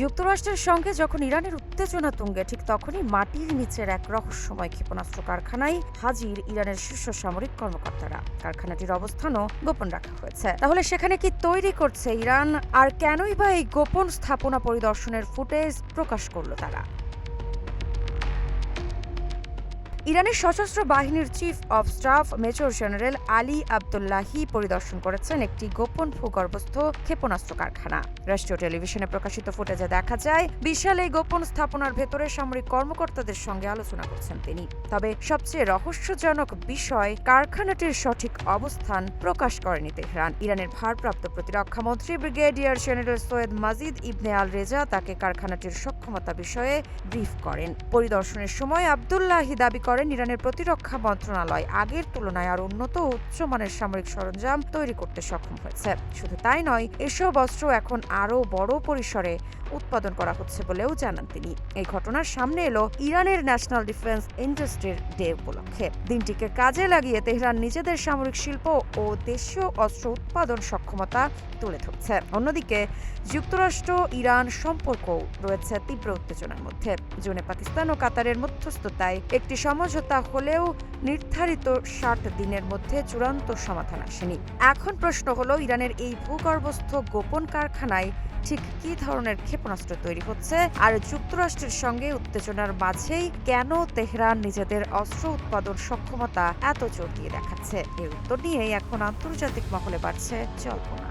যুক্তরাষ্ট্রের সঙ্গে যখন ইরানের উত্তেজনা তুঙ্গে, ঠিক তখনই মাটির নিচের এক রহস্যময় ক্ষেপণাস্ত্র কারখানায় হাজির ইরানের শীর্ষ সামরিক কর্মকর্তারা। কারখানাটির অবস্থানও গোপন রাখা হয়েছে। তাহলে সেখানে কি তৈরি করছে ইরান, আর কেনই বা এই গোপন স্থাপনা পরিদর্শনের ফুটেজ প্রকাশ করলো তারা? ইরানের সশস্ত্র বাহিনীর chief of staff major general Ali Abdullahi পরিদর্শন করেছেন একটি গোপন ভূগর্ভস্থ ক্ষেপণাস্ত্র কারখানা। রাষ্ট্রীয় টেলিভিশনে প্রকাশিত ফুটেজে দেখা যায় বিশাল এই গোপন স্থাপনার ভেতরে সামরিক কর্মকর্তাদের সঙ্গে আলোচনা করছেন তিনি। তবে সবচেয়ে রহস্যজনক বিষয়, কারখানাটির সঠিক অবস্থান প্রকাশ করেনি তেহরান। ইরানের ভারপ্রাপ্ত প্রতিরক্ষা মন্ত্রী ব্রিগেডিয়ার জেনারেল সৈয়দ মাজিদ ইবনে আল রেজা তাকে কারখানাটির সক্ষমতা বিষয়ে ব্রিফ করেন। পরিদর্শনের সময় আবদুল্লাহি দাবি করেন ইরানের প্রতিরক্ষা মন্ত্রণালয় আগের তুলনায় আরও উন্নত ও উচ্চমানের সামরিক সরঞ্জাম তৈরি করতে সক্ষম হয়েছে। শুধু তাই নয়, এসব অস্ত্র এখন আরও বড় পরিসরে উৎপাদন করা হচ্ছে বলেও জানান তিনি। এই ঘটনার সামনে এলো ইরানের ন্যাশনাল ডিফেন্স ইন্ডাস্ট্রির ডে উপলক্ষে। দিনটিকে কাজে লাগিয়ে তেহরান নিজেদের সামরিক শিল্প ও দেশীয় অস্ত্র উৎপাদন সক্ষমতা তুলে ধরছে। অন্যদিকে যুক্তরাষ্ট্র ইরান সম্পর্ক রয়েছে তীব্র উত্তেজনার মধ্যে। জুনে পাকিস্তান ও কাতারের মধ্যস্থতায় একটি সমঝোতা হলেও নির্ধারিত ৬০ দিনের মধ্যে চূড়ান্ত সমাধান আসেনি। এখন প্রশ্ন হলো, ইরানের এই ভূগর্ভস্থ গোপন কারখানায় ঠিক কী ধরনের ক্ষেপণাস্ত্র তৈরি হচ্ছে, আর যুক্তরাষ্ট্রের সঙ্গে উত্তেজনার মাঝেই কেন তেহরান নিজেদের অস্ত্র উৎপাদন সক্ষমতা এত জোর দিয়ে দেখাচ্ছে? এর উত্তর নিয়েই এখন আন্তর্জাতিক মহলে বাড়ছে জল্পনা।